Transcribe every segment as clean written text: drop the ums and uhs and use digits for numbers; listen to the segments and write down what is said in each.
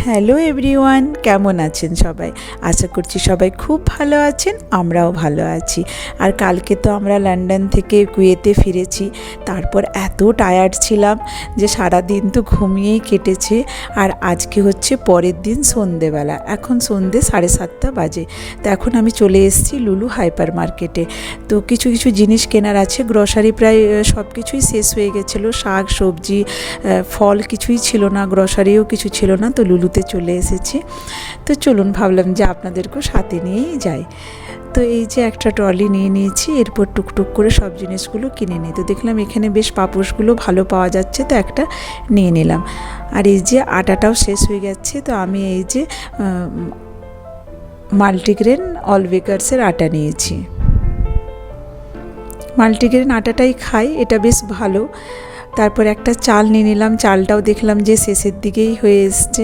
Hello everyone, কেমন আছেন সবাই? আশা করছি সবাই খুব ভালো আছেন, আমরাও ভালো আছি। আর কালকে তো আমরা লন্ডন থেকে কুয়েতে ফিরেছি। তারপর এত টায়ার্ড ছিলাম যে সারা দিন তো ঘুমিয়েই কেটেছে। আর আজকে হচ্ছে পরের দিন সন্ধেবেলা, এখন সন্ধে 7:30 বাজে। তো এখন আমি চলে এসেছি লুলু হাইপার মার্কেটে। তো কিছু কিছু জিনিস কেনার আছে, গ্রসারি প্রায় সব কিছুই শেষ হয়ে গেছিলো। শাক সবজি ফল কিছুই ছিল না, গ্রসারিও কিছু ছিল না। তো লুলুতে চলে এসেছি। তো চলুন, ভাবলাম যে আপনাদেরকেও সাথে নিয়েই যাই। তো এই যে একটা ট্রলি নিয়ে নিয়েছি, এরপর টুকটুক করে সব জিনিসগুলো কিনে নিই। তো দেখলাম এখানে বেশ পাপোশগুলো ভালো পাওয়া যাচ্ছে, তো একটা নিয়ে নিলাম। আর এই যে আটাটাও শেষ হয়ে যাচ্ছে, তো আমি এই যে মাল্টিগ্রেন অল বেকার্সের আটা নিয়েছি। মাল্টিগ্রেন আটাটাই খাই, এটা বেশ ভালো। তারপর একটা চাল নিয়ে নিলাম, চালটাও দেখলাম যে শেষের দিকেই হয়ে এসছে।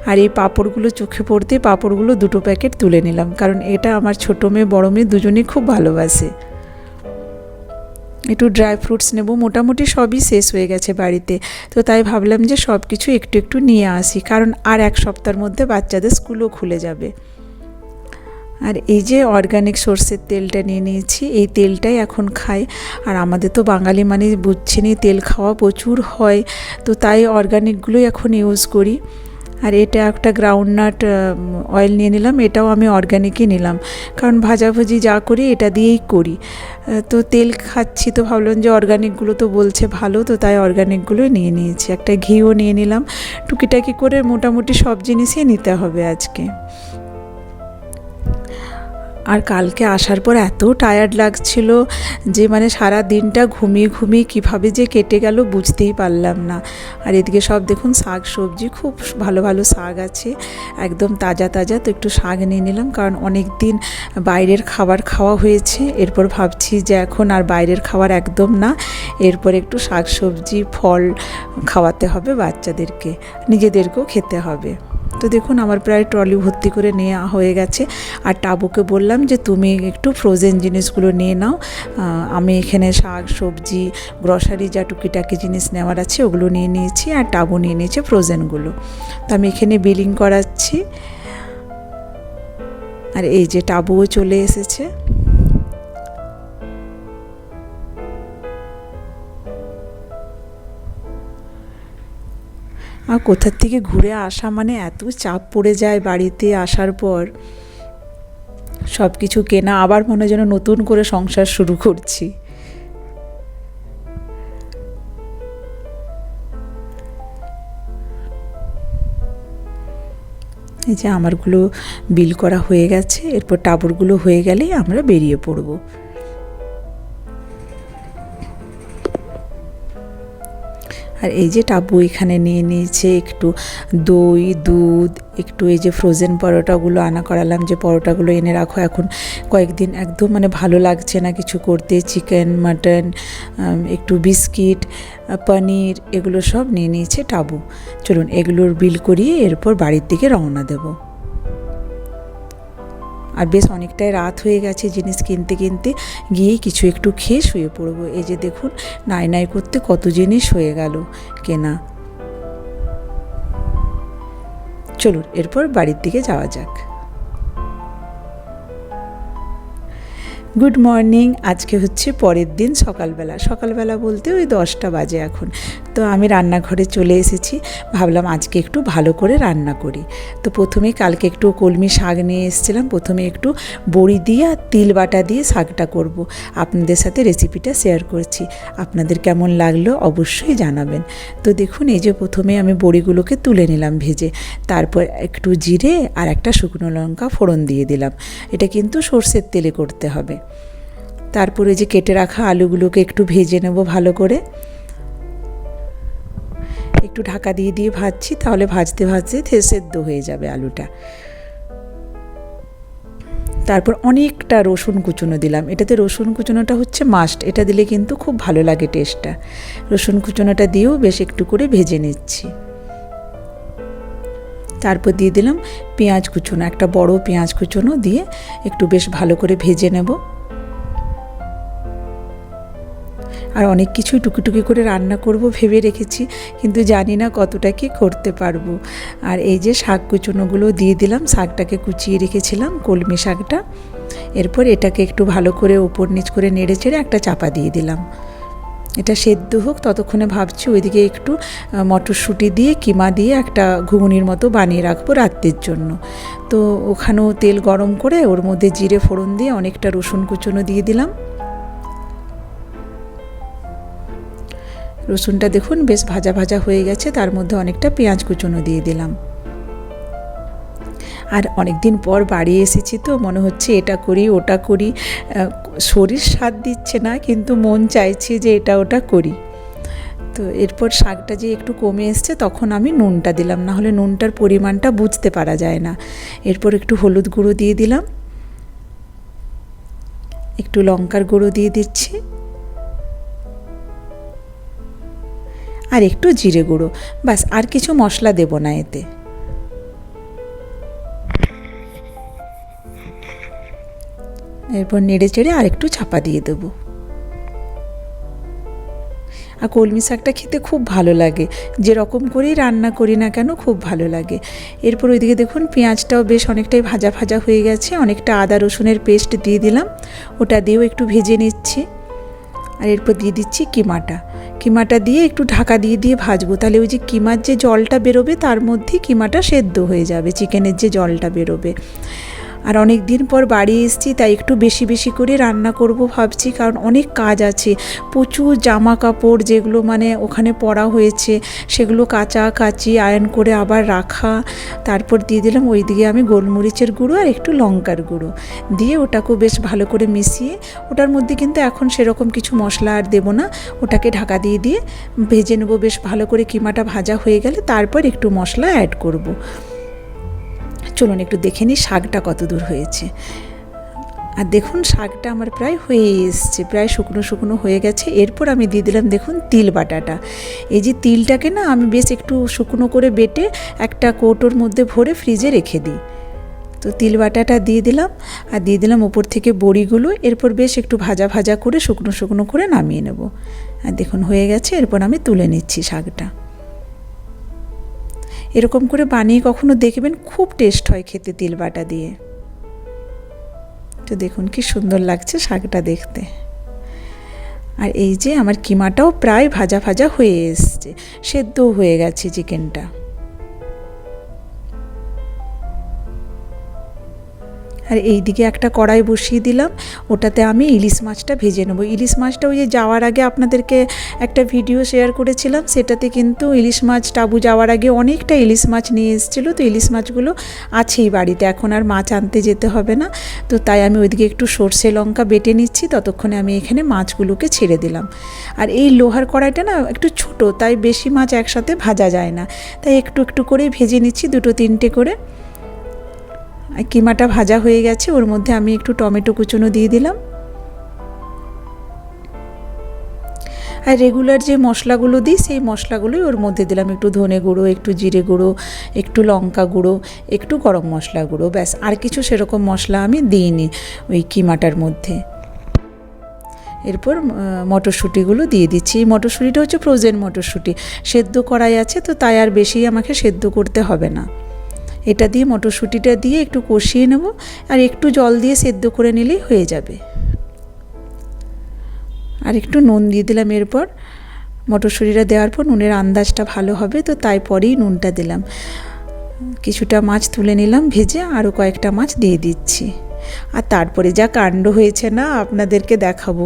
আর এই পাঁপড়গুলো চোখে পড়তে পাঁপড়গুলো 2 প্যাকেট তুলে নিলাম, কারণ এটা আমার ছোটো মেয়ে বড়ো মেয়ে দুজনেই খুব ভালোবাসে। একটু ড্রাই ফ্রুটস নেব, মোটামুটি সবই শেষ হয়ে গেছে বাড়িতে। তো তাই ভাবলাম যে সব কিছু একটু একটু নিয়ে আসি, কারণ আর 1 সপ্তাহের মধ্যে বাচ্চাদের স্কুলও খুলে যাবে। আর এই যে অর্গানিক সর্ষের তেলটা নিয়ে নিয়েছি, এই তেলটাই এখন খাই। আর আমাদের তো বাঙালি মানে বুঝছেনই, তেল খাওয়া প্রচুর হয়, তো তাই অর্গানিকগুলোই এখন ইউজ করি। আর এটা একটা গ্রাউন্ডনাট অয়েল নিয়ে নিলাম, এটাও আমি অর্গানিকই নিলাম, কারণ ভাজাভুজি যা করি এটা দিয়েই করি। তো তেল খাচ্ছি, তো ভাবলাম যে অর্গানিকগুলো তো বলছে ভালো, তো তাই অর্গানিকগুলোই নিয়ে নিয়েছি। একটা ঘিও নিয়ে নিলাম, টুকিটাকি করে মোটামুটি সব জিনিসই নিতে হবে আজকে। আর কালকে আসার পর এত টায়ার্ড লাগছিল যে মানে সারা দিনটা ঘুমিয়ে ঘুমিয়ে কীভাবে যে কেটে গেল বুঝতেই পারলাম না। আর এদিকে সব দেখুন শাক সবজি, খুব ভালো ভালো শাক আছে, একদম তাজা তাজা। তো একটু শাক নিয়ে নিলাম, কারণ অনেক দিন বাইরের খাবার খাওয়া হয়েছে। এরপর ভাবছি যে এখন আর বাইরের খাবার একদম না, এরপর একটু শাক সবজি ফল খাওয়াতে হবে বাচ্চাদেরকে, নিজেদেরকেও খেতে হবে। তো দেখুন আমার প্রায় ট্রলি ভর্তি করে নেওয়া হয়ে গেছে। আর টাবুকে বললাম যে তুমি একটু ফ্রোজেন জিনিসগুলো নিয়ে নাও, আমি এখানে শাক সবজি গ্রসারি যা টুকিটাকি জিনিস নেওয়ার আছে ওগুলো নিয়ে নিয়েছি, আর টাবু নিয়ে নিয়েছে ফ্রোজেনগুলো। তো আমি এখানে বিলিং করাচ্ছি। আর এই যে টাবুও চলে এসেছে। আর কোথার থেকে ঘুরে আসা মানে এত চাপ পড়ে যায় বাড়িতে আসার পর, সব কিছু কেনা, আবার মনে যেন নতুন করে সংসার শুরু করছি। এই যে আমারগুলো বিল করা হয়ে গেছে, এরপর টাবুরগুলো হয়ে গেলেই আমরা বেরিয়ে পড়বো। আর এই যে টাবু এখানে নিয়ে নিয়েছে একটু দই দুধ, একটু এই যে ফ্রোজেন পরোটাগুলো আনা করালাম, যে পরোটাগুলো এনে রাখো, এখন কয়েকদিন একদম মানে ভালো লাগছে না কিছু করতে। চিকেন মাটন, একটু বিস্কিট পনির, এগুলো সব নিয়ে নিয়েছে টাবু। চলুন এগুলোর বিল করিয়ে এরপর বাড়ির দিকে রওনা দেব। আর বেশ অনেকটাই রাত হয়ে গেছে, জিনিস কিনতে কিনতে গিয়েই কিছু একটু খেয়ে শুয়ে পড়বো। এই যে দেখুন নাই নাই করতে কত জিনিস হয়ে গেল কেনা। চলুন এরপর বাড়ির দিকে যাওয়া যাক। Good morning. আজকে হচ্ছে পরের দিন সকালবেলা বলতে ওই 10টা বাজে এখন। তো আমি রান্নাঘরে চলে এসেছি, ভাবলাম আজকে একটু ভালো করে রান্না করি। তো প্রথমে কালকে একটু কলমি শাক নিয়ে এসেছিলাম, প্রথমে একটু বড়ি দিয়ে আর তিল বাটা দিয়ে শাকটা করব। আপনাদের সাথে রেসিপিটা শেয়ার করছি, আপনাদের কেমন লাগলো অবশ্যই জানাবেন। তো দেখুন এই যে প্রথমে আমি বড়িগুলোকে তুলে নিলাম ভেজে, তারপর একটু জিরে আর একটা শুকনো লঙ্কা ফোড়ন দিয়ে দিলাম। এটা কিন্তু সর্ষের তেলে করতে হবে। তারপরে যে কেটে রাখা আলুগুলোকে একটু ভেজে নেব ভালো করে, একটু ঢাকা দিয়ে দিয়ে ভাজছি, তাহলে ভাজতে ভাজতে সেদ্ধ হয়ে যাবে আলুটা। তারপর অনেকটা রসুন কুচনো দিলাম, এটাতে রসুন কুচনোটা হচ্ছে মাস্ট, এটা দিলে কিন্তু খুব ভালো লাগে টেস্টটা। রসুন কুচনোটা দিয়েও বেশ একটু করে ভেজে নিচ্ছি। তারপর দিয়ে দিলাম পেঁয়াজ কুচনো, একটা বড় পেঁয়াজ কুচনো দিয়ে একটু বেশ ভালো করে ভেজে নেব। আর অনেক কিছুই টুকি করে রান্না করব ভেবে রেখেছি, কিন্তু জানি না কতটা কি করতে পারবো। আর এই যে শাক কুচনোগুলো দিয়ে দিলাম, শাকটাকে কুচিয়ে রেখেছিলাম, কলমি শাকটা। এরপর এটাকে একটু ভালো করে ওপর নিচ করে নেড়ে চেড়ে একটা চাপা দিয়ে দিলাম। এটা সেদ্ধ হোক, ততক্ষণে ভাবছি ওইদিকে একটু মটরশুঁটি দিয়ে কিমা দিয়ে একটা ঘুগনির মতো বানিয়ে রাখবো রাত্রের জন্য। তো ওখানেও তেল গরম করে ওর মধ্যে জিরে ফোড়ন দিয়ে অনেকটা রসুন কুচনো দিয়ে দিলাম। রসুনটা দেখুন বেশ ভাজা ভাজা হয়ে গেছে, তার মধ্যে অনেকটা পেঁয়াজ কুচনো দিয়ে দিলাম। আর অনেক দিন পর বাড়ি এসেছি তো মনে হচ্ছে এটা করি ওটা করি, শরীর সাথ দিচ্ছে না, কিন্তু মন চাইছে যে এটা ওটা করি। তো এরপর শাকটা যে একটু কমে এসছে তখন আমি নুনটা দিলাম, না হলে নুনটার পরিমাণটা বুঝতে পারা যায় না। এরপর একটু হলুদ গুঁড়ো দিয়ে দিলাম, একটু লঙ্কার গুঁড়ো দিয়ে দিচ্ছি, আর একটু জিরে গুঁড়ো, বাস আর কিছু মশলা দেব না এতে। এরপর নেড়ে চেড়ে আর একটু চাপা দিয়ে দেবো। আর কলমি শাকটা খেতে খুব ভালো লাগে, যেরকম করেই রান্না করি না কেন খুব ভালো লাগে। এরপর ওইদিকে দেখুন পেঁয়াজটাও বেশ অনেকটাই ভাজা ভাজা হয়ে গেছে, অনেকটা আদা রসুনের পেস্ট দিয়ে দিলাম, ওটা দিয়েও একটু ভেজে নিচ্ছি। আর এরপর দিয়ে দিচ্ছি কিমাটা দিয়ে একটু ঢাকা দিয়ে দিয়ে ভাজবো, তাহলে ওই যে কিমার যে জলটা বেরোবে তার মধ্যেই কিমাটা সেদ্ধ হয়ে যাবে, চিকেনের যে জলটা বেরোবে। আর অনেক দিন পর বাড়ি এসেছি, তাই একটু বেশি বেশি করে রান্না করব ভাবছি, কারণ অনেক কাজ আছে, প্রচুর জামা কাপড় যেগুলো মানে ওখানে পরা হয়েছে সেগুলো কাচি আয়রন করে আবার রাখা। তারপর দিয়ে দিলাম ওইদিকে আমি গোলমরিচের গুঁড়ো আর একটু লঙ্কার গুঁড়ো দিয়ে ওটাকেও বেশ ভালো করে মিশিয়ে, ওটার মধ্যে কিন্তু এখন সেরকম কিছু মশলা আর দেবো না, ওটাকে ঢাকা দিয়ে দিয়ে ভেজে নেবো বেশ ভালো করে। কিমাটা ভাজা হয়ে গেলে তারপর একটু মশলা অ্যাড করব। চলুন একটু দেখে নিই শাকটা কত দূর হয়েছে। আর দেখুন শাকটা আমার প্রায় হয়ে এসছে, প্রায় শুকনো শুকনো হয়ে গেছে। এরপর আমি দিয়ে দিলাম দেখুন তিল বাটাটা। এই যে তিলটাকে না আমি বেশ একটু শুকনো করে বেটে একটা কৌটোর মধ্যে ভরে ফ্রিজে রেখে দিই। তো তিল বাটাটা দিয়ে দিলাম, আর দিয়ে দিলাম ওপর থেকে বড়িগুলো। এরপর বেশ একটু ভাজা ভাজা করে শুকনো শুকনো করে নামিয়ে নেব। আর দেখুন হয়ে গেছে, এরপর আমি তুলে নিচ্ছি শাকটা। এরকম করে বানিয়ে কখনো দেখবেন, খুব টেস্ট হয় খেতে তিল বাটা দিয়ে। তো দেখুন কি সুন্দর লাগছে শাকটা দেখতে। আর এই যে আমার কিমাটাও প্রায় ভাজা ভাজা হয়ে এসছে, সেদ্ধ হয়ে গেছে চিকেনটা। আর এই দিকে একটা কড়াই বসিয়ে দিলাম, ওটাতে আমি ইলিশ মাছটা ভেজে নেব। ইলিশ মাছটা ওই যে যাওয়ার আগে আপনাদেরকে একটা ভিডিও শেয়ার করেছিলাম, সেটাতে কিন্তু ইলিশ মাছ টাবু যাওয়ার আগে অনেকটা ইলিশ মাছ নিয়ে এসেছিলো। তো ইলিশ মাছগুলো আছেই বাড়িতে, এখন আর মাছ আনতে যেতে হবে না। তো তাই আমি ওইদিকে একটু সর্ষে লঙ্কা বেটে নিচ্ছি, ততক্ষণে আমি এখানে মাছগুলোকে ছেড়ে দিলাম। আর এই লোহার কড়াইটা না একটু ছোট, তাই বেশি মাছ একসাথে ভাজা যায় না, তাই একটু একটু করে ভেজে নিচ্ছি, 2-3টে করে। কিমাটা ভাজা হয়ে গেছে, ওর মধ্যে আমি একটু টমেটো কুচনো দিয়ে দিলাম। আর রেগুলার যে মশলাগুলো দিই সেই মশলাগুলোই ওর মধ্যে দিলাম, একটু ধনে গুঁড়ো, একটু জিরে গুঁড়ো, একটু লঙ্কা গুঁড়ো, একটু গরম মশলা গুঁড়ো, ব্যাস আর কিছু সেরকম মশলা আমি দিইনি ওই কিমাটার মধ্যে। এরপর মটরশুঁটিগুলো দিয়ে দিচ্ছি। এই মটরশুঁটিটা হচ্ছে ফ্রোজেন মটরশুঁটি, সেদ্ধ করাই আছে, তো তাই আর বেশি আমাকে সেদ্ধ করতে হবে না। এটা দিয়ে মটরশুঁটিটা দিয়ে একটু কষিয়ে নেব, আর একটু জল দিয়ে সেদ্ধ করে নিলেই হয়ে যাবে। আর একটু নুন দিয়ে দিলাম। এরপর মটরশুঁটিটা দেওয়ার পর নুনের আন্দাজটা ভালো হবে, তো তাই পরেই নুনটা দিলাম। কিছুটা মাছ তুলে নিলাম ভেজে, আরও কয়েকটা মাছ দিয়ে দিচ্ছি। আর তারপরে যা কাণ্ড হয়েছে না আপনাদেরকে দেখাবো।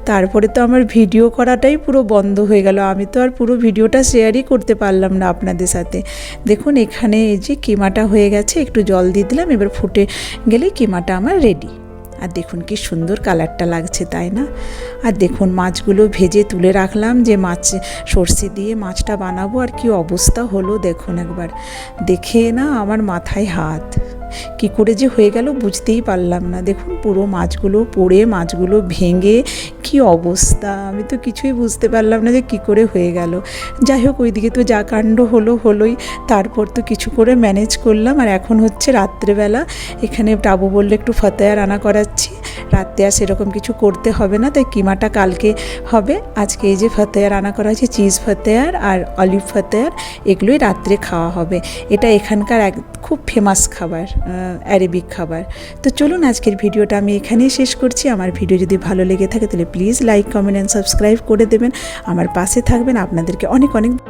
তারপরে তো আমার ভিডিও করাটাই পুরো বন্ধ হয়ে গেল, আমি তো আর পুরো ভিডিওটা শেয়ারই করতে পারলাম না আপনাদের সাথে। দেখুন এখানে এই যে কিমাটা হয়ে গেছে, একটু জল দিয়ে দিলাম, এবার ফুটে গেলেই কিমাটা আমার রেডি। আর দেখুন কি সুন্দর কালারটা লাগছে, তাই না? আর দেখুন মাছগুলো ভেজে তুলে রাখলাম, যে মাছ সর্ষে দিয়ে মাছটা বানাবো, আর কি অবস্থা হলো দেখুন একবার। দেখে না আমার মাথায় হাত, কি করে যে হয়ে গেল বুঝতেই পারলাম না। দেখুন পুরো মাছগুলো পড়ে, মাছগুলো ভেঙে কি অবস্থা, আমি তো কিছুই বুঝতে পারলাম না যে কি করে হয়ে গেল। যাই হোক, ওইদিকে তো যা কাণ্ড হলোই, তারপর তো কিছু করে ম্যানেজ করলাম। আর এখন হচ্ছে রাত্রেবেলা, এখানে টাবু বললে একটু ফতেয়া রান্না করাচ্ছি। রাত্রে আর সেরকম কিছু করতে হবে না, তাই কিমাটা কালকে হবে। আজকে এই যে ফতেয়া রান্না করা হয়েছে, চিজ ফতেয়ার আর অলিভ ফতেয়ার, এগুলোই রাত্রে খাওয়া হবে। এটা এখানকার খুব ফেমাস খাবার, অ্যারাবিক খাবার। তো চলুন আজকের ভিডিওটা আমি এখানেই শেষ করছি। আমার ভিডিও যদি ভালো লেগে থাকে তাহলে please like, comment and subscribe করে দেবেন, আমার পাশে থাকবেন। আপনাদেরকে অনেক অনেক